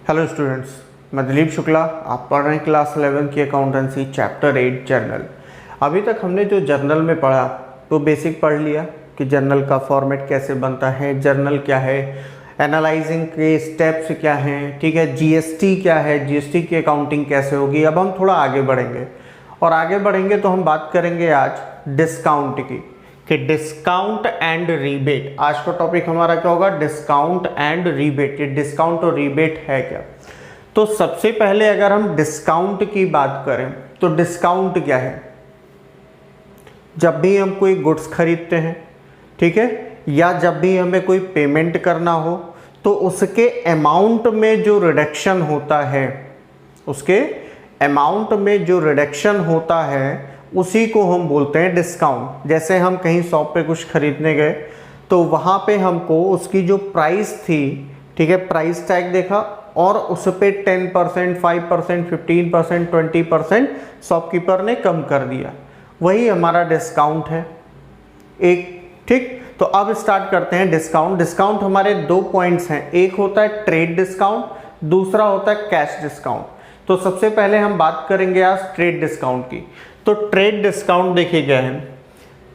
Hello students, मैं दिलीप शुक्ला। आप पढ़ रहे हैं क्लास 11 की अकाउंटेंसी चैप्टर 8 जर्नल। अभी तक हमने जो जर्नल में पढ़ा तो बेसिक पढ़ लिया कि जर्नल का फॉर्मेट कैसे बनता है, जर्नल क्या है, एनालाइजिंग के स्टेप्स क्या हैं, ठीक है, जीएसटी क्या है, जीएसटी की अकाउंटिंग कैसे होगी। अब हम थोड़ा आगे बढ़ेंगे और आगे बढ़ेंगे तो हम बात करेंगे आज डिस्काउंट की, कि डिस्काउंट एंड रीबेट। आज का टॉपिक हमारा क्या होगा? Discount and rebate. ये डिस्काउंट और रीबेट है क्या? तो सबसे पहले अगर हम डिस्काउंट की बात करें तो डिस्काउंट क्या है? जब भी हम कोई गुड्स खरीदते हैं, ठीक है, या जब भी हमें कोई पेमेंट करना हो तो उसके अमाउंट में जो रिडक्शन होता है, उसके अमाउंट में जो रिडक्शन होता है उसी को हम बोलते हैं डिस्काउंट। जैसे हम कहीं शॉप पे कुछ खरीदने गए तो वहाँ पे हमको उसकी जो प्राइस थी, ठीक है, प्राइस टैग देखा और उस पे 10%, 5%, 15%, 20% शॉपकीपर ने कम कर दिया, वही हमारा डिस्काउंट है एक। ठीक, तो अब स्टार्ट करते हैं डिस्काउंट। डिस्काउंट हमारे दो पॉइंट्स हैं, एक होता है ट्रेड डिस्काउंट, दूसरा होता है कैश डिस्काउंट। तो सबसे पहले हम बात करेंगे आज ट्रेड डिस्काउंट की। तो ट्रेड डिस्काउंट देखिए क्या है।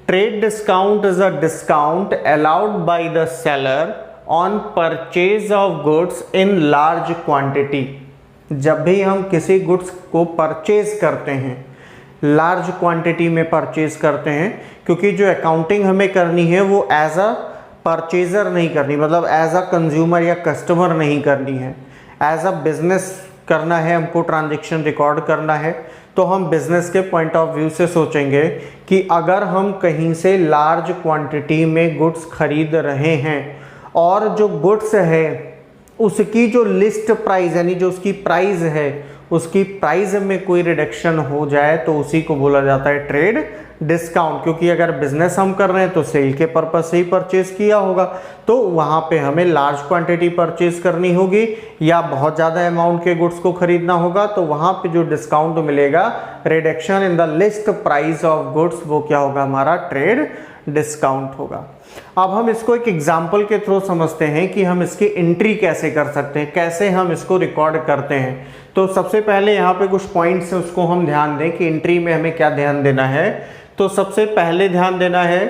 Trade discount is a discount allowed by the seller on purchase of goods in large quantity. जब भी हम किसी गुड्स को परचेज करते हैं, लार्ज क्वांटिटी में परचेज करते हैं, क्योंकि जो अकाउंटिंग हमें करनी है वो एज अ परचेजर नहीं करनी, मतलब एज अ कंज्यूमर या कस्टमर नहीं करनी है, एज अ बिजनेस करना है, हमको ट्रांजैक्शन रिकॉर्ड करना है। तो हम बिजनेस के पॉइंट ऑफ व्यू से सोचेंगे कि अगर हम कहीं से लार्ज क्वांटिटी में गुड्स खरीद रहे हैं और जो गुड्स है उसकी जो लिस्ट प्राइस, यानी जो उसकी प्राइस है, उसकी प्राइस में कोई रिडक्शन हो जाए तो उसी को बोला जाता है ट्रेड डिस्काउंट। क्योंकि अगर बिजनेस हम कर रहे हैं तो सेल के पर्पज से ही परचेज किया होगा, तो वहाँ पे हमें लार्ज क्वांटिटी परचेज करनी होगी या बहुत ज़्यादा अमाउंट के गुड्स को खरीदना होगा, तो वहाँ पे जो डिस्काउंट मिलेगा, reduction in the list price of goods, वो क्या होगा? हमारा ट्रेड डिस्काउंट होगा। अब हम इसको एक एग्जाम्पल के थ्रू समझते हैं कि हम इसकी एंट्री कैसे कर सकते हैं, कैसे हम इसको रिकॉर्ड करते हैं। तो सबसे पहले यहाँ पे कुछ पॉइंट्स हैं, उसको हम ध्यान दें कि एंट्री में हमें क्या ध्यान देना है। तो सबसे पहले ध्यान देना है,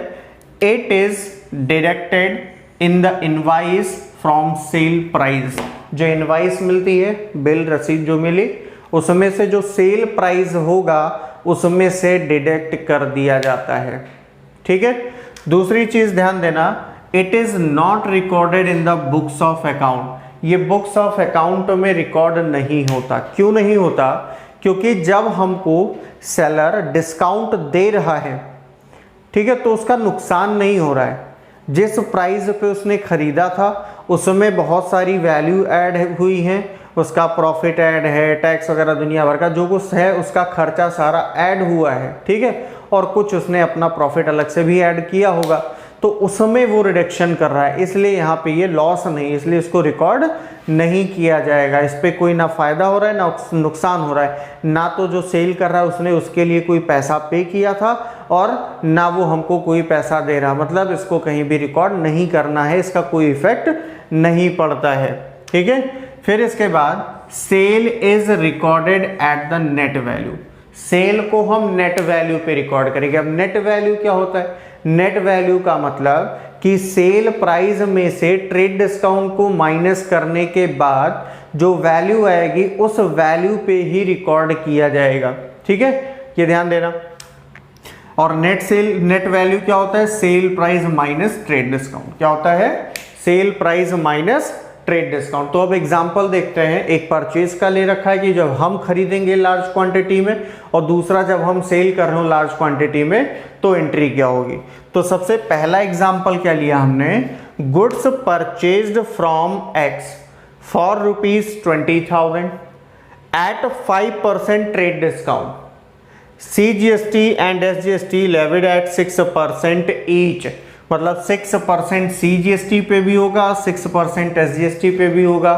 it is deducted in the invoice from sale price. जो इनवाइस मिलती है, बिल रसीद जो मिली, उसमें से जो सेल प्राइस होगा उसमें से डिडक्ट कर दिया जाता है। ठीक है। दूसरी चीज ध्यान देना, it is not recorded in the books of account. ये बुक्स ऑफ अकाउंट में रिकॉर्ड नहीं होता। क्यों नहीं होता? क्योंकि जब हमको सेलर डिस्काउंट दे रहा है, ठीक है, तो उसका नुकसान नहीं हो रहा है। जिस प्राइस पे उसने खरीदा था उसमें बहुत सारी वैल्यू ऐड हुई है, उसका प्रॉफिट ऐड है, टैक्स वगैरह दुनिया भर का जो कुछ है उसका खर्चा सारा ऐड हुआ है, ठीक है, और कुछ उसने अपना प्रॉफिट अलग से भी ऐड किया होगा, तो उसमें वो रिडक्शन कर रहा है। इसलिए यहाँ पे ये लॉस नहीं, इसलिए इसको रिकॉर्ड नहीं किया जाएगा। इस पर कोई ना फायदा हो रहा है ना नुकसान हो रहा है, ना तो जो सेल कर रहा है उसने उसके लिए कोई पैसा पे किया था और ना वो हमको कोई पैसा दे रहा, मतलब इसको कहीं भी रिकॉर्ड नहीं करना है, इसका कोई इफेक्ट नहीं पड़ता है। ठीक है। फिर इसके बाद sale is recorded at the net value. Sale को हम नेट वैल्यू पे रिकॉर्ड करेंगे। अब नेट वैल्यू क्या होता है? नेट वैल्यू का मतलब कि सेल प्राइस में से ट्रेड डिस्काउंट को माइनस करने के बाद जो वैल्यू आएगी उस वैल्यू पे ही रिकॉर्ड किया जाएगा। ठीक है, ये ध्यान देना। और नेट वैल्यू क्या होता है? Sale price minus trade discount. क्या होता है? Sale price minus trade discount. तो अब एग्जांपल देखते हैं। एक परचेज का ले रखा है कि जब हम खरीदेंगे लार्ज क्वांटिटी में, और दूसरा जब हम सेल कर रहे हो लार्ज क्वांटिटी में, तो एंट्री क्या होगी। तो सबसे पहला एग्जांपल क्या लिया हमने? Goods purchased from X for ₹20,000 at 5% trade discount, CGST and SGST levied at 6% each. मतलब 6% CGST पे भी होगा, 6% SGST पे भी होगा।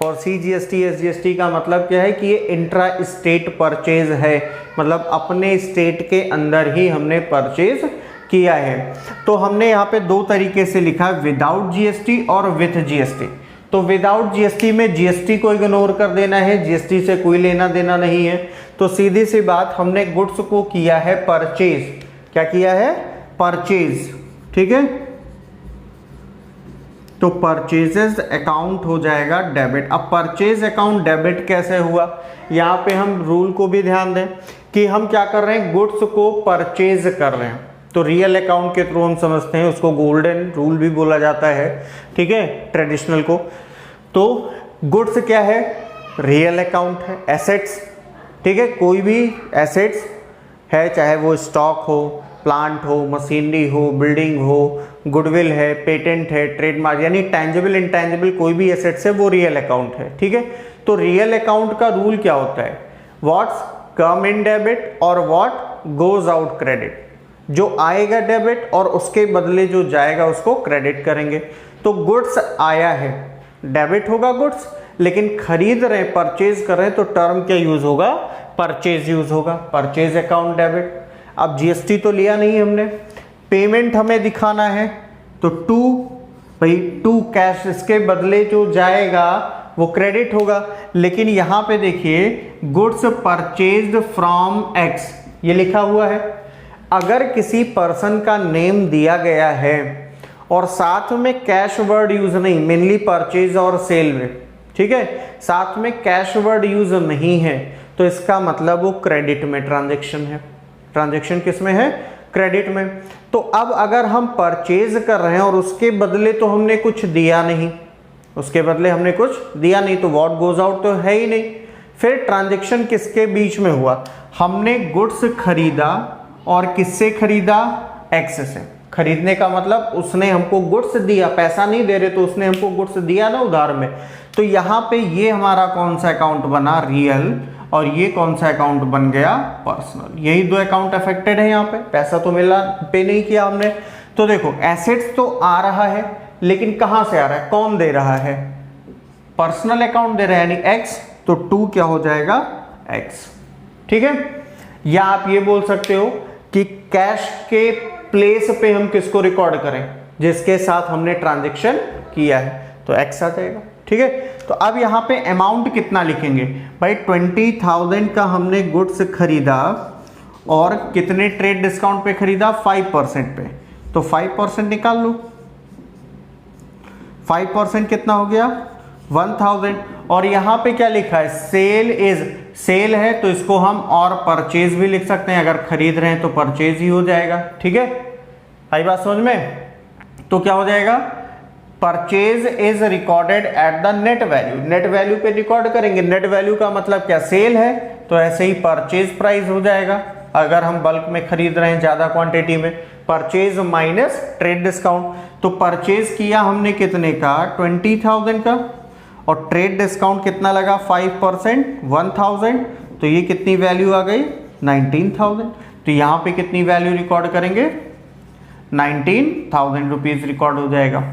और CGST SGST का मतलब क्या है कि ये इंट्रा स्टेट परचेज है, मतलब अपने स्टेट के अंदर ही हमने परचेज किया है। तो हमने यहाँ पे दो तरीके से लिखा है, विदाउट GST और विथ GST। तो विदाउट जीएसटी में जीएसटी को इग्नोर कर देना है, जीएसटी से कोई लेना देना नहीं है। तो सीधी सी बात, हमने गुड्स को किया है परचेज। क्या किया है? परचेज। ठीक है, तो परचेजेस अकाउंट हो जाएगा डेबिट। अब परचेज अकाउंट डेबिट कैसे हुआ, यहाँ पे हम रूल को भी ध्यान दें कि हम क्या कर रहे हैं, गुड्स को परचेज कर रहे हैं। तो रियल अकाउंट के थ्रू हम समझते हैं, उसको गोल्डन रूल भी बोला जाता है, ठीक है, ट्रेडिशनल को। तो गुड्स क्या है? रियल अकाउंट है, एसेट्स, ठीक है, कोई भी एसेट्स है, चाहे वो स्टॉक हो, प्लांट हो, मशीनरी हो, बिल्डिंग हो, गुडविल है, पेटेंट है, ट्रेडमार्क, यानी टैंजिबल इंटैंजिबल कोई भी एसेट्स है, वो रियल अकाउंट है। ठीक है, तो रियल अकाउंट का रूल क्या होता है? व्हाट्स कम इन डेबिट और व्हाट गोज आउट क्रेडिट। जो आएगा डेबिट और उसके बदले जो जाएगा उसको क्रेडिट करेंगे। तो गुड्स आया है, डेबिट होगा गुड्स, लेकिन खरीद रहे हैं, परचेज कर रहे हैं, तो टर्म क्या यूज होगा? परचेज यूज होगा, परचेज अकाउंट डेबिट। अब जीएसटी तो लिया नहीं हमने, पेमेंट हमें दिखाना है, तो टू कैश, इसके बदले जो जाएगा वो क्रेडिट होगा। लेकिन यहां पे देखिए, गुड्स परचेज्ड फ्रॉम एक्स ये लिखा हुआ है। अगर किसी पर्सन का नेम दिया गया है और साथ में कैश वर्ड यूज नहीं, मेनली परचेज और सेल में, ठीक है, साथ में कैश वर्ड यूज नहीं है, तो इसका मतलब वो क्रेडिट में ट्रांजैक्शन है। ट्रांजैक्शन किस में है? क्रेडिट में। तो अब अगर हम परचेज कर रहे हैं और उसके बदले तो हमने कुछ दिया नहीं, उसके बदले हमने कुछ दिया नहीं, तो व्हाट गोज आउट तो है ही नहीं। फिर ट्रांजैक्शन किसके बीच में हुआ? हमने गुड्स खरीदा और किससे खरीदा? एक्स से। खरीदने का मतलब उसने हमको गुड्स दिया, पैसा नहीं दे रहे, तो उसने हमको गुड्स दिया ना उधार में। तो यहाँ पे ये हमारा कौन सा अकाउंट बना? रियल। और ये कौन सा अकाउंट बन गया? पर्सनल। यही दो अकाउंट अफेक्टेड है यहाँ पे, पैसा तो मिला, पे नहीं किया हमने। तो देखो, एसेट्स तो आ रहा है, लेकिन कहाँ से आ रहा है? कौन दे रहा है? पर्सनल अकाउंट दे रहा है, यानी एक्स, तो टू क्या हो जाएगा? एक्स। ठीक है, या आप ये बोल सकते हो कि कैश के प्लेस पे हम किसको रिकॉर्ड करें? जिसके साथ हमने ट्रांजैक्शन किया है, तो एक्स आ जाएगा। ठीक है, तो अब यहाँ पे अमाउंट कितना लिखेंगे भाई? 20,000 का हमने गुड्स खरीदा और कितने ट्रेड डिस्काउंट पे खरीदा? 5% पे। तो 5% निकाल लो, 5% कितना हो गया? 1000। और यहाँ पे क्या लिखा है? सेल इज, सेल है तो इसको हम और परचेज भी लिख सकते हैं, अगर खरीद रहे हैं तो परचेज ही हो जाएगा। ठीक है, आई बात समझ में? तो क्या हो जाएगा? Purchase is recorded at the net value. Net value पे रिकॉर्ड करेंगे। नेट वैल्यू का मतलब क्या? सेल है, तो ऐसे ही परचेज प्राइस हो जाएगा। अगर हम बल्क में खरीद रहे हैं ज्यादा क्वांटिटी में, परचेज माइनस ट्रेड डिस्काउंट। तो परचेज किया हमने कितने का? 20,000 का, और ट्रेड डिस्काउंट कितना लगा? 5%, 1000। तो ये कितनी वैल्यू आ गई? 19,000। तो यहाँ पे कितनी वैल्यू रिकॉर्ड करेंगे? 19,000 रुपीज रिकॉर्ड हो जाएगा।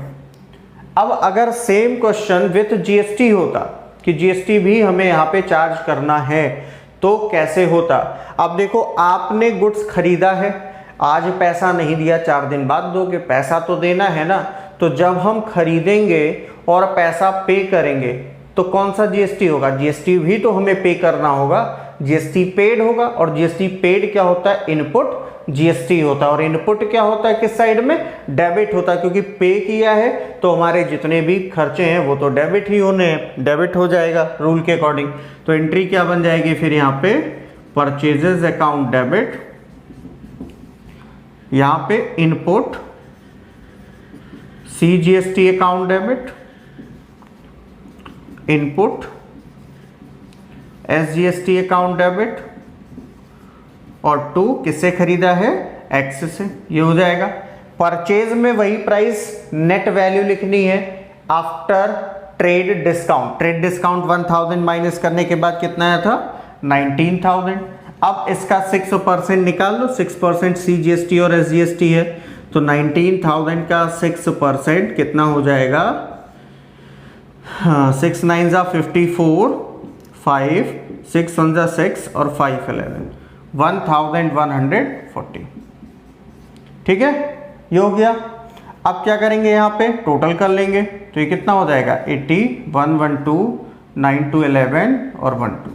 अब अगर सेम क्वेश्चन विथ जीएसटी होता कि जीएसटी भी हमें यहाँ पे चार्ज करना है, तो कैसे होता? अब देखो, आपने गुड्स खरीदा है, आज पैसा नहीं दिया, 4 दिन बाद दोगे, पैसा तो देना है ना। तो जब हम खरीदेंगे और पैसा पे करेंगे तो कौन सा जीएसटी होगा? जीएसटी भी तो हमें पे करना होगा, जीएसटी पेड होगा। और जीएसटी पेड क्या होता है? इनपुट जीएसटी होता है। और इनपुट क्या होता है? किस साइड में? डेबिट होता है, क्योंकि पे किया है तो हमारे जितने भी खर्चे हैं वो तो डेबिट ही होने हैं, डेबिट हो जाएगा रूल के अकॉर्डिंग। तो एंट्री क्या बन जाएगी फिर यहाँ पे? परचेजेस अकाउंट डेबिट, यहाँ पे input CGST account debit, input SGST account debit, और टू किससे खरीदा है? एक्स से। ये हो जाएगा। परचेज में वही प्राइस, नेट वैल्यू लिखनी है after trade discount. Trade discount 1000 minus करने के बाद कितना आया था? 19,000। अब इसका 6% निकाल लो, 6% सीजीएसटी और एसजीएसटी है, तो 19,000 का 6% कितना हो जाएगा? 6 9 जा 54, 5 6 1 जा 6 और 5 11, 1140। ठीक है, ये हो गया। अब क्या करेंगे, यहाँ पे टोटल कर लेंगे तो ये कितना हो जाएगा 80, 112, 9 to 11 और 12,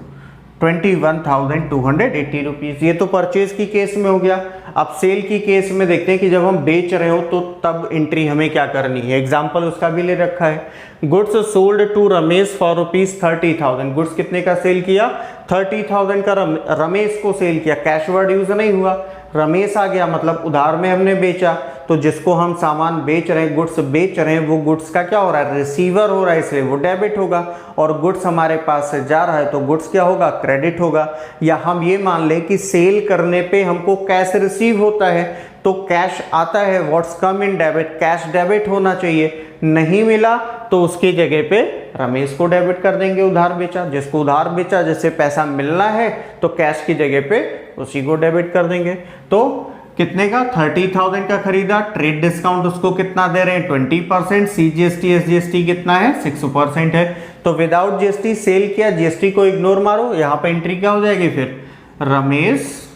21,280 रुपीज़। ये तो परचेज की केस में हो गया। अब सेल की केस में देखते हैं कि जब हम बेच रहे हो तो तब एंट्री हमें क्या करनी है। एग्जाम्पल उसका भी ले रखा है, goods sold to Ramesh for ₹30,000। Goods कितने का सेल किया, 30,000 का रमेश को सेल किया। कैश वर्ड यूज नहीं हुआ, रमेश आ गया, मतलब उधार में हमने बेचा। तो जिसको हम सामान बेच रहे हैं, गुड्स बेच रहे हैं, वो गुड्स का क्या हो रहा है, रिसीवर हो रहा है, इसलिए वो डेबिट होगा। और गुड्स हमारे पास से जा रहा है तो गुड्स क्या होगा, क्रेडिट होगा। या हम ये मान लें कि सेल करने पे हमको कैश रिसीव होता है तो कैश आता है, what's come in debit, cash debit होना चाहिए। नहीं मिला तो उसकी जगह पे रमेश को डेबिट कर देंगे, उधार बेचा, जिसको उधार बेचा, जिससे पैसा मिलना है तो कैश की जगह पे उसी को डेबिट कर देंगे। तो कितने का, 30,000 का खरीदा, ट्रेड डिस्काउंट उसको कितना दे रहे हैं, 20%, CGST SGST कितना है, 6% है। तो विदाउट GST सेल किया, GST को इग्नोर मारो, यहाँ पे एंट्री क्या हो जाएगी फिर, Ramesh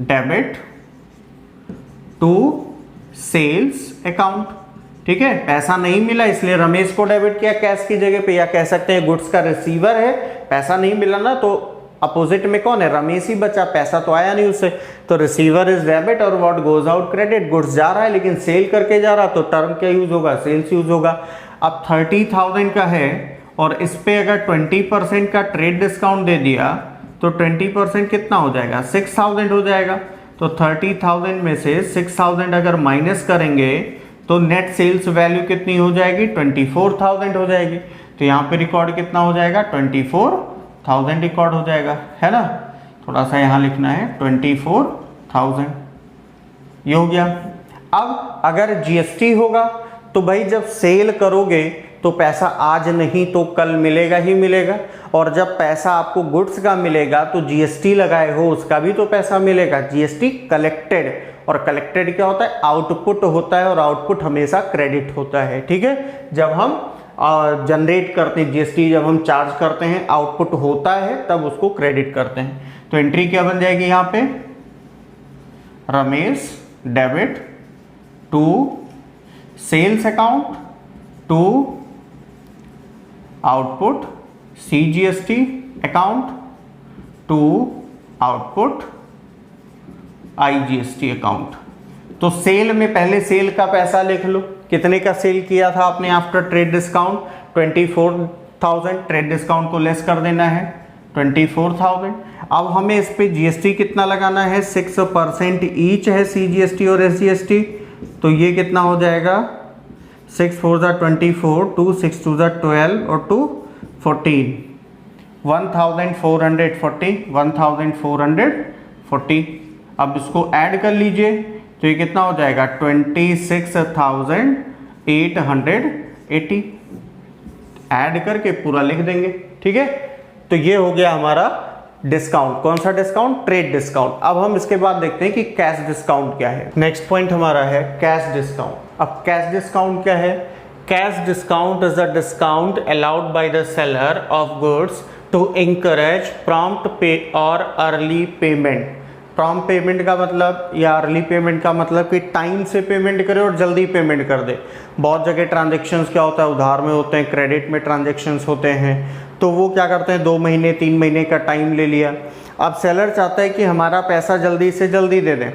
debit to sales account. ठीक है, पैसा नहीं मिला इसलिए रमेश को डेबिट किया कैश की जगह पे, या कह सकते हैं गुड्स का रिसीवर है, पैसा नहीं मिला ना तो अपोजिट में कौन है, रमेश ही बचा, पैसा तो आया नहीं उससे, तो रिसीवर इज डेबिट और what goes out credit. Goods जा रहा है लेकिन सेल करके जा रहा, तो टर्म क्या यूज होगा, सेल्स यूज होगा। अब 30,000 का है और इस पे अगर 20% का ट्रेड डिस्काउंट दे दिया तो 20% कितना हो जाएगा, 6,000 हो जाएगा। तो 30,000 में से 6,000 अगर माइनस करेंगे तो नेट सेल्स वैल्यू कितनी हो जाएगी, 24,000 हो जाएगी। तो यहाँ पे रिकॉर्ड कितना हो जाएगा, 24,000 रिकॉर्ड हो जाएगा, है ना। थोड़ा सा यहाँ लिखना है 24,000, ये हो गया। अब अगर GST होगा तो भाई जब सेल करोगे तो पैसा आज नहीं तो कल मिलेगा ही मिलेगा, और जब पैसा आपको गुड्स का मिलेगा तो GST लगाए हो उसका भी तो पैसा मिलेगा। GST कलेक्टेड, और कलेक्टेड क्या होता है, आउटपुट होता है, और आउटपुट हमेशा क्रेडिट होता है। ठीक है, जब हम जनरेट करते हैं GST, जब हम चार्ज करते हैं आउटपुट होता है तब उसको क्रेडिट करते हैं। तो एंट्री क्या बन जाएगी यहाँ पे, Ramesh debit to sales account to output CGST account to output IGST account. तो सेल में पहले सेल का पैसा लिख लो, कितने का सेल किया था आपने after trade discount, 24,000, trade discount को लेस कर देना है 24,000। अब हमें इस पे GST कितना लगाना है, 6% ईच है CGST और SGST। तो ये कितना हो जाएगा, 6 4 24, 2 6 2 12 और 2 14, 1,440, 1,440। अब इसको ऐड कर लीजिए तो ये कितना हो जाएगा, 26,880। ऐड करके पूरा लिख देंगे। ठीक है, तो ये हो गया हमारा डिस्काउंट। कौन सा डिस्काउंट, ट्रेड डिस्काउंट। अब हम इसके बाद देखते हैं कि कैश डिस्काउंट क्या है। नेक्स्ट पॉइंट हमारा है कैश डिस्काउंट। अब कैश डिस्काउंट क्या है, cash discount is a discount allowed by the seller of goods to encourage prompt pay और अर्ली पेमेंट। प्रॉम्प्ट पेमेंट का मतलब या अर्ली पेमेंट का मतलब कि टाइम से पेमेंट करे और जल्दी पेमेंट कर दे। बहुत जगह ट्रांजेक्शन्स क्या होता है, उधार में होते हैं, क्रेडिट में ट्रांजेक्शन्स होते हैं, तो वो क्या करते हैं 2 महीने 3 महीने का टाइम ले लिया। अब सेलर चाहता है कि हमारा पैसा जल्दी से जल्दी दे दें,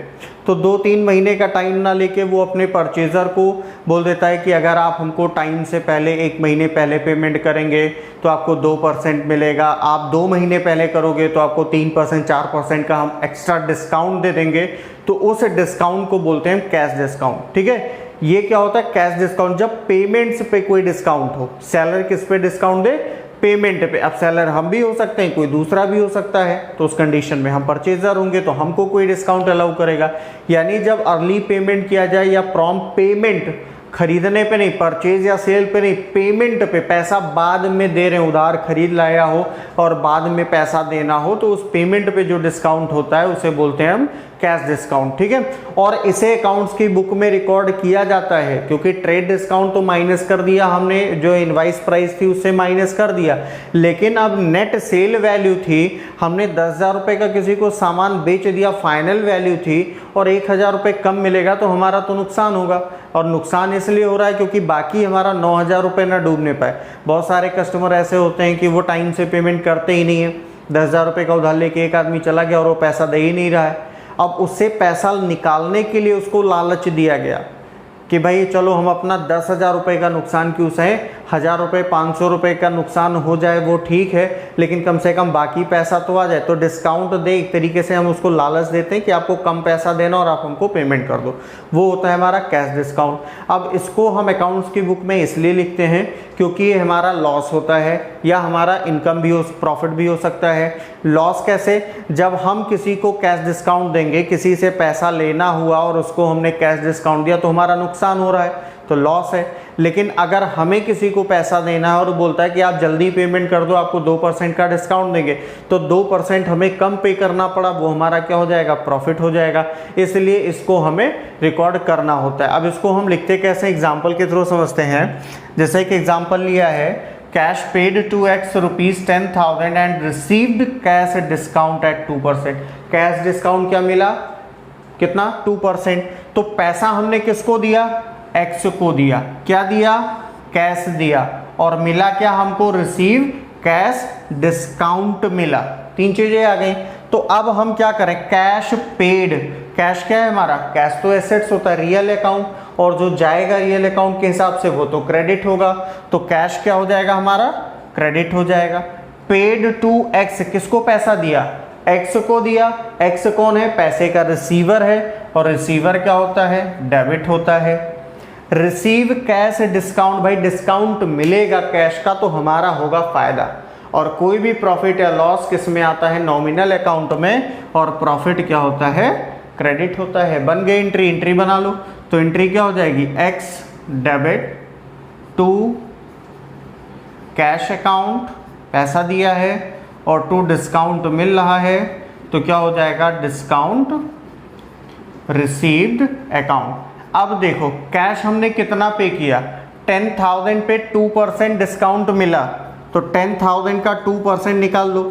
तो 2-3 महीने का टाइम ना लेके वो अपने परचेज़र को बोल देता है कि अगर आप हमको टाइम से पहले 1 महीने पहले पेमेंट करेंगे तो आपको 2% मिलेगा, आप 2 महीने पहले करोगे तो आपको 3% 4% का हम एक्स्ट्रा डिस्काउंट दे देंगे। तो उस डिस्काउंट को बोलते हैं कैश डिस्काउंट। ठीक है, ये क्या होता है कैश डिस्काउंट, जब पेमेंट्स पे कोई डिस्काउंट हो। सेलर किस पे डिस्काउंट दे, पेमेंट पे। अब सेलर हम भी हो सकते हैं, कोई दूसरा भी हो सकता है, तो उस कंडीशन में हम परचेजर होंगे तो हमको कोई डिस्काउंट अलाउ करेगा। यानी जब अर्ली पेमेंट किया जाए या प्रॉम्प्ट पेमेंट, खरीदने पे नहीं, परचेज या सेल पे नहीं, पेमेंट पे, पैसा बाद में दे रहे हैं, उधार खरीद लाया हो और बाद में पैसा देना हो, तो उस पेमेंट पे जो डिस्काउंट होता है उसे बोलते हैं हम कैश डिस्काउंट, ठीक है। और इसे अकाउंट्स की बुक में रिकॉर्ड किया जाता है, क्योंकि ट्रेड डिस्काउंट तो माइनस कर दिया हमने, जो इनवाइस प्राइस थी उससे माइनस कर दिया, लेकिन अब नेट सेल वैल्यू थी, हमने 10,000 रुपये का किसी को सामान बेच दिया, फाइनल वैल्यू थी, और 1,000 रुपये कम मिलेगा तो हमारा तो नुकसान होगा। और नुकसान इसलिए हो रहा है क्योंकि बाकी हमारा 9,000 रुपये ना डूबने पाए। बहुत सारे कस्टमर ऐसे होते हैं कि वो टाइम से पेमेंट करते ही नहीं है, 10,000 रुपये का उधार लेके एक आदमी चला गया और वो पैसा दे ही नहीं रहा है। अब उससे पैसा निकालने के लिए उसको लालच दिया गया कि भाई चलो हम अपना 10,000 रुपये का नुकसान क्यों सहे, 1,000 रुपये 500 रुपये का नुकसान हो जाए वो ठीक है, लेकिन कम से कम बाकी पैसा तो आ जाए। तो डिस्काउंट दे, एक तरीके से हम उसको लालच देते हैं कि आपको कम पैसा देना और आप हमको पेमेंट कर दो, वो होता है हमारा कैश डिस्काउंट। अब इसको हम अकाउंट्स की बुक में इसलिए लिखते हैं क्योंकि ये हमारा लॉस होता है या हमारा इनकम भी हो, प्रॉफिट भी हो सकता है। लॉस कैसे, जब हम किसी को कैश डिस्काउंट देंगे, किसी से पैसा लेना हुआ और उसको हमने कैश डिस्काउंट दिया तो हमारा नुकसान हो रहा है, तो लॉस है। लेकिन अगर हमें किसी को पैसा देना है और बोलता है कि आप जल्दी पेमेंट कर दो, आपको 2% का डिस्काउंट देंगे, तो 2% हमें कम पे करना पड़ा, वो हमारा क्या हो जाएगा, प्रॉफिट हो जाएगा। इसलिए इसको हमें रिकॉर्ड करना होता है। अब इसको हम लिखते कैसे, एग्जाम्पल के थ्रू समझते हैं। जैसे एक एग्जाम्पल लिया है, cash paid to X rupees 10,000 and received cash discount at 2%। Cash discount क्या मिला, कितना, 2%। तो पैसा हमने किसको दिया, एक्स को दिया। क्या दिया, कैश दिया, और मिला क्या हमको, रिसीव कैश डिस्काउंट मिला। 3 चीजें आ गई। तो अब हम क्या करें, कैश पेड, कैश क्या है हमारा, कैश तो एसेट्स होता है, रियल अकाउंट, और जो जाएगा रियल अकाउंट के हिसाब से वो तो क्रेडिट होगा, तो कैश क्या हो जाएगा हमारा, क्रेडिट हो जाएगा। पेड टू एक्स, किसको पैसा दिया, एक्स को दिया। एक्स कौन है, पैसे का रिसीवर है, और रिसीवर क्या होता है, डेबिट होता है। रिसीव कैश डिस्काउंट, भाई डिस्काउंट मिलेगा कैश का तो हमारा होगा फायदा। और कोई भी प्रॉफिट या लॉस किस में आता है, नॉमिनल अकाउंट में, और प्रॉफिट क्या होता है, क्रेडिट होता है। बन गई एंट्री, एंट्री बना लो। तो एंट्री क्या हो जाएगी, X debit to cash account, पैसा दिया है, और टू डिस्काउंट मिल रहा है, तो क्या हो जाएगा, डिस्काउंट रिसीव्ड अकाउंट। अब देखो कैश हमने कितना पे किया, 10,000 पे 2% डिस्काउंट मिला, तो 10,000 का 2% निकाल लो,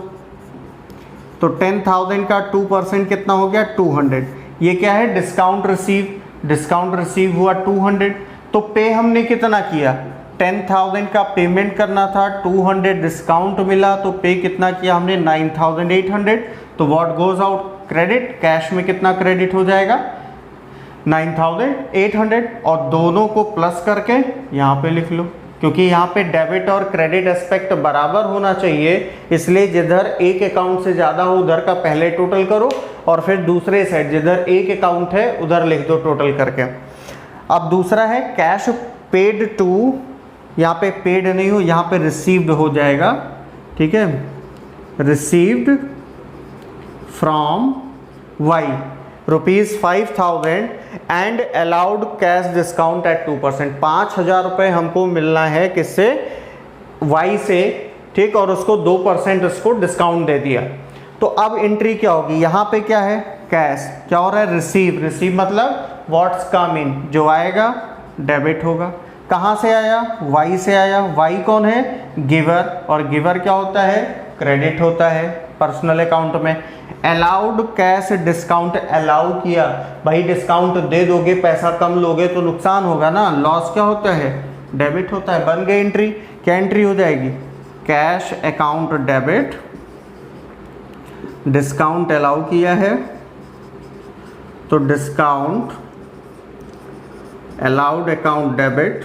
तो 10,000 का 2% कितना हो गया, 200। ये क्या है, डिस्काउंट रिसीव, डिस्काउंट रिसीव हुआ 200। तो पे हमने कितना किया, 10,000 का पेमेंट करना था, 200 डिस्काउंट मिला, तो पे कितना किया हमने, 9,800। तो what goes out, credit, cash में कितना क्रेडिट हो जाएगा, 9,800, और दोनों को प्लस करके यहाँ पे लिख लो, क्योंकि यहाँ पे डेबिट और क्रेडिट एस्पेक्ट बराबर होना चाहिए, इसलिए जिधर एक अकाउंट से ज़्यादा हो उधर का पहले टोटल करो, और फिर दूसरे साइड जिधर एक अकाउंट है उधर लिख दो टोटल करके। अब दूसरा है कैश पेड टू, यहाँ पे पेड नहीं हो, यहाँ पे रिसीव्ड हो जाएगा, ठीक है, received from Y ₹5,000 and allowed cash discount at 2%। 5,000 रुपये हमको मिलना है किससे, वाई से, ठीक, और उसको 2% उसको डिस्काउंट दे दिया। तो अब एंट्री क्या होगी, यहाँ पे क्या है, कैश, क्या हो रहा है, रिसीव, रिसीव मतलब व्हाट्स कम इन, जो आएगा डेबिट होगा। कहाँ से आया, वाई से आया, वाई कौन है, गिवर, और गिवर क्या होता है, क्रेडिट होता है पर्सनल अकाउंट में। अलाउड कैश डिस्काउंट, अलाउ किया, भाई डिस्काउंट दे दोगे, पैसा कम लोगे तो नुकसान होगा ना, लॉस क्या होता है, डेबिट होता है। बन गई एंट्री, क्या एंट्री हो जाएगी, cash account debit, discount allow किया है तो discount allowed account debit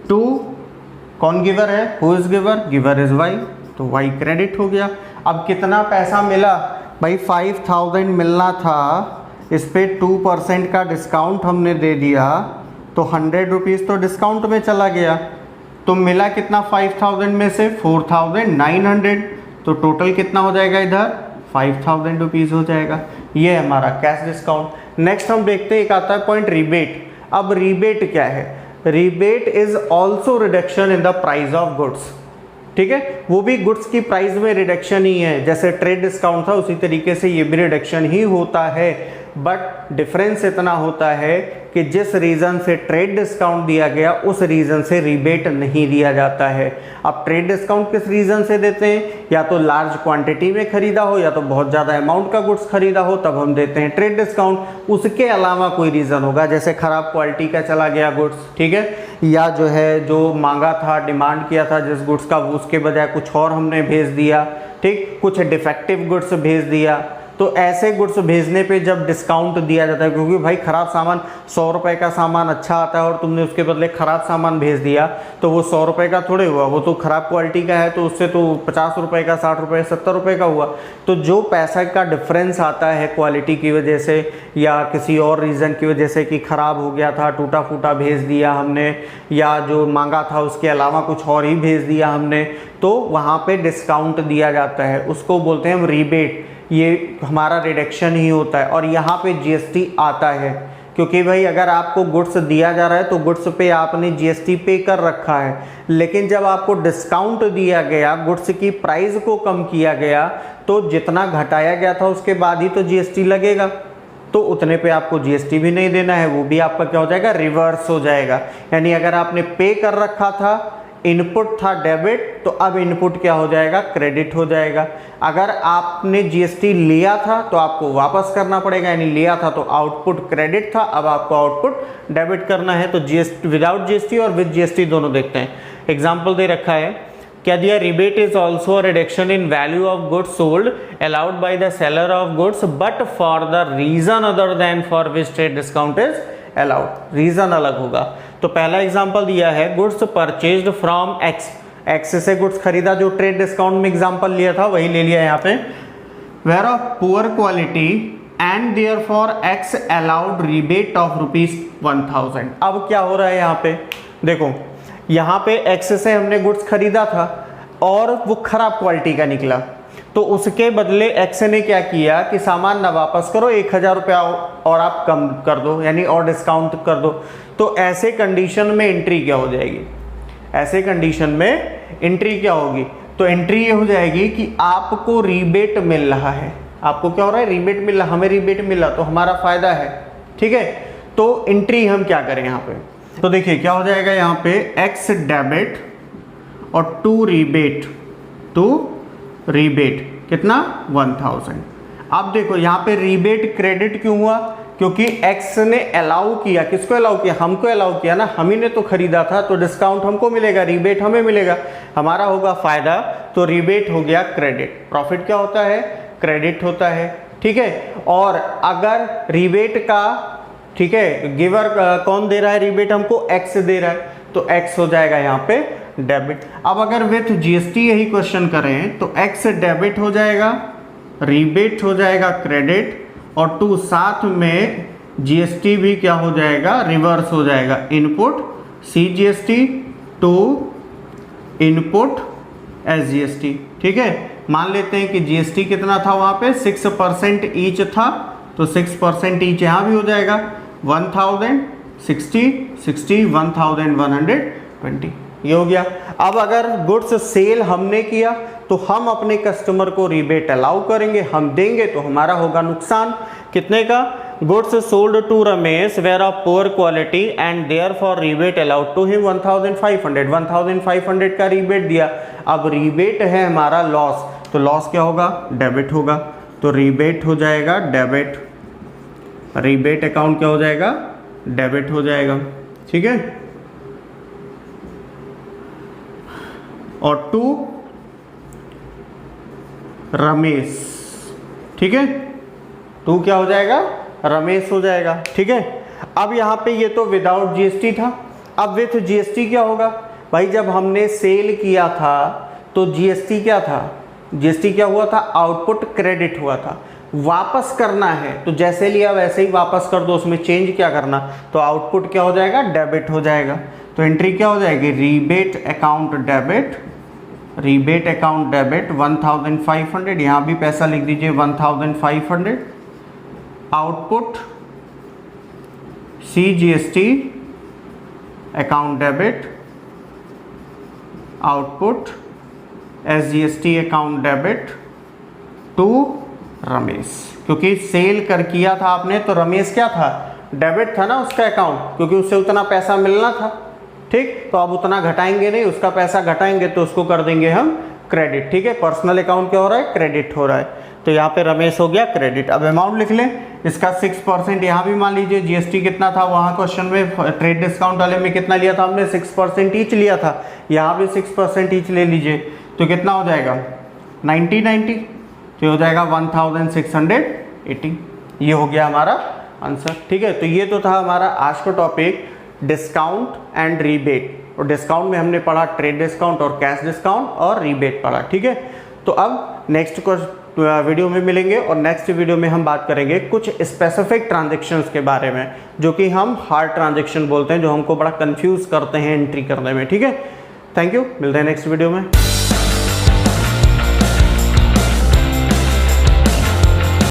to, कौन गिवर है, who is giver, giver is Y, तो वाई क्रेडिट हो गया। अब कितना पैसा मिला, भाई 5,000 मिलना था, इस पे 2% का डिस्काउंट हमने दे दिया, तो 100 रुपीज़ तो डिस्काउंट में चला गया, तो मिला कितना 5,000 में से 4,900, तो टोटल कितना हो जाएगा इधर 5,000 रुपीज़ हो जाएगा। ये हमारा कैश डिस्काउंट। नेक्स्ट हम देखते हैं, एक आता है पॉइंट रिबेट। अब रिबेट क्या है, rebate is also reduction in the price of goods, ठीक है, वो भी गुड्स की प्राइस में रिडक्शन ही है, जैसे ट्रेड डिस्काउंट था उसी तरीके से ये भी रिडक्शन ही होता है। बट डिफरेंस इतना होता है कि जिस रीज़न से ट्रेड डिस्काउंट दिया गया उस रीज़न से रिबेट नहीं दिया जाता है। अब ट्रेड डिस्काउंट किस रीज़न से देते हैं, या तो लार्ज क्वांटिटी में खरीदा हो या तो बहुत ज़्यादा अमाउंट का गुड्स खरीदा हो तब हम देते हैं ट्रेड डिस्काउंट। उसके अलावा कोई रीज़न होगा, जैसे ख़राब क्वालिटी का चला गया गुड्स, ठीक है, या जो है जो मांगा था, डिमांड किया था जिस गुड्स का, उसके बजाय कुछ और हमने भेज दिया, ठीक, कुछ डिफेक्टिव गुड्स भेज दिया, तो ऐसे गुड्स भेजने पे जब डिस्काउंट दिया जाता है, क्योंकि भाई ख़राब सामान 100 रुपये का सामान अच्छा आता है और तुमने उसके बदले ख़राब सामान भेज दिया तो वो 100 रुपये का थोड़े हुआ, वो तो ख़राब क्वालिटी का है, तो उससे तो 50 रुपये का, 60 रुपये, 70 रुपये का हुआ। तो जो पैसा का डिफरेंस आता है क्वालिटी की वजह से या किसी और रीज़न की वजह से कि ख़राब हो गया था, टूटा फूटा भेज दिया हमने, या जो मांगा था उसके अलावा कुछ और ही भेज दिया हमने, तो वहाँ पे डिस्काउंट दिया जाता है, उसको बोलते हैं हम रीबेट। ये हमारा रिडक्शन ही होता है और यहाँ पे जीएसटी आता है, क्योंकि भाई अगर आपको गुड्स दिया जा रहा है तो गुड्स पे आपने जीएसटी पे कर रखा है, लेकिन जब आपको डिस्काउंट दिया गया, गुड्स की प्राइस को कम किया गया, तो जितना घटाया गया था उसके बाद ही तो जीएसटी लगेगा, तो उतने पे आपको जीएसटी भी नहीं देना है, वो भी आपका क्या हो जाएगा, रिवर्स हो जाएगा। यानी अगर आपने पे कर रखा था, इनपुट था डेबिट, तो अब इनपुट क्या हो जाएगा, क्रेडिट हो जाएगा। अगर आपने जीएसटी लिया था तो आपको वापस करना पड़ेगा, यानी लिया था तो आउटपुट क्रेडिट था, अब आपको आउटपुट डेबिट करना है। तो जीएसटी, विदाउट जीएसटी और विद जीएसटी दोनों देखते हैं। एग्जाम्पल दे रखा है, क्या दिया, rebate is also a reduction in value of goods sold allowed by the seller of goods but for the reason other than for which trade discount is allowed. Reason अलग होगा। तो पहला एग्जांपल दिया है, goods purchased from X, X से goods खरीदा, जो trade discount में एग्जांपल लिया था वही ले लिया यहाँ पे, were of poor quality and therefore X allowed rebate of ₹1000। अब क्या हो रहा है यहाँ पे, देखो यहाँ पे एक्स से हमने गुड्स खरीदा था और वो खराब क्वालिटी का निकला, तो उसके बदले एक्स ने क्या किया कि सामान ना वापस करो, 1000 रुपया और आप कम कर दो, यानी और डिस्काउंट कर दो। तो ऐसे कंडीशन में एंट्री क्या हो जाएगी, ऐसे कंडीशन में एंट्री क्या होगी, तो एंट्री ये हो जाएगी कि आपको रीबेट मिल रहा है, आपको क्या हो रहा है, रीबेट मिल रहा, हमें रीबेट मिला तो हमारा फायदा है, ठीक है। तो एंट्री हम क्या करें यहाँ पे, तो देखिए क्या हो जाएगा यहाँ पे, एक्स डेबिट और टू रीबेट कितना, 1000। अब देखो यहाँ पे रीबेट क्रेडिट क्यों हुआ, क्योंकि एक्स ने अलाउ किया, किसको अलाउ किया, हमको अलाउ किया ना, हम ही ने तो खरीदा था, तो डिस्काउंट हमको मिलेगा, रीबेट हमें मिलेगा, हमारा होगा फायदा, तो रीबेट हो गया क्रेडिट। प्रॉफिट क्या होता है, क्रेडिट होता है, ठीक है। और अगर रीबेट का, ठीक है, गिवर कौन दे रहा है रीबेट, हमको एक्स दे रहा है, तो एक्स हो जाएगा यहाँ पे डेबिट। अब अगर विथ जीएसटी यही क्वेश्चन करें तो एक्स डेबिट हो जाएगा, रीबेट हो जाएगा क्रेडिट, और टू साथ में जीएसटी भी क्या हो जाएगा, रिवर्स हो जाएगा, input C GST to input S GST, ठीक है। मान लेते हैं कि जीएसटी कितना था वहाँ पे, 6% ईच था, तो 6% ईच यहाँ भी हो जाएगा, 1000, 60, 1120, ये हो गया। अब अगर गुड्स सेल हमने किया तो हम अपने कस्टमर को रिबेट अलाउ करेंगे, हम देंगे तो हमारा होगा नुकसान, कितने का, goods sold to Ramesh were of poor quality and therefore rebate allowed to him 1500 का रिबेट दिया। अब रिबेट है हमारा लॉस, तो लॉस क्या होगा, डेबिट होगा, तो रिबेट हो जाएगा डेबिट, रिबेट अकाउंट क्या हो जाएगा, डेबिट हो जाएगा, ठीक है। और टू रमेश, ठीक है, टू क्या हो जाएगा, रमेश हो जाएगा, ठीक है। अब यहाँ पे ये तो विदाउट जीएसटी था, अब विथ जीएसटी क्या होगा भाई, जब हमने सेल किया था तो जीएसटी क्या था, जीएसटी क्या हुआ था, आउटपुट क्रेडिट हुआ था, वापस करना है तो जैसे लिया वैसे ही वापस कर दो, उसमें चेंज क्या करना, तो आउटपुट क्या हो जाएगा, डेबिट हो जाएगा। तो एंट्री क्या हो जाएगी, rebate account debit, rebate account debit 1500, यहाँ भी पैसा लिख दीजिए 1500, output C GST account debit, output S GST account debit to Ramesh, क्योंकि सेल कर किया था आपने तो रमेश क्या था, डेबिट था ना उसका अकाउंट, क्योंकि उससे उतना पैसा मिलना था। ठीक, तो अब उतना घटाएंगे नहीं, उसका पैसा घटाएंगे तो उसको कर देंगे हम क्रेडिट। ठीक है, पर्सनल अकाउंट क्या हो रहा है, क्रेडिट हो रहा है, तो यहाँ पे रमेश हो गया क्रेडिट। अब अमाउंट लिख लें, इसका 6% यहाँ भी मान लीजिए, जीएसटी कितना था वहाँ क्वेश्चन में, ट्रेड डिस्काउंट वाले में कितना लिया था हमने, 6% ईच लिया था, यहाँ भी 6% ईच ले लीजिए, तो कितना हो जाएगा 90, तो हो जाएगा 1680। ये हो गया हमारा आंसर। ठीक है, तो ये तो था हमारा आज का टॉपिक डिस्काउंट एंड रीबेट। और डिस्काउंट में हमने पढ़ा ट्रेड डिस्काउंट और कैश डिस्काउंट और रीबेट पढ़ा। ठीक है, तो अब नेक्स्ट वीडियो में मिलेंगे और नेक्स्ट वीडियो में हम बात करेंगे कुछ स्पेसिफिक ट्रांजेक्शन्स के बारे में, जो कि हम हार्ड ट्रांजेक्शन बोलते हैं, जो हमको बड़ा कंफ्यूज करते हैं एंट्री करने में। ठीक है, थैंक यू, मिलते हैं नेक्स्ट वीडियो में।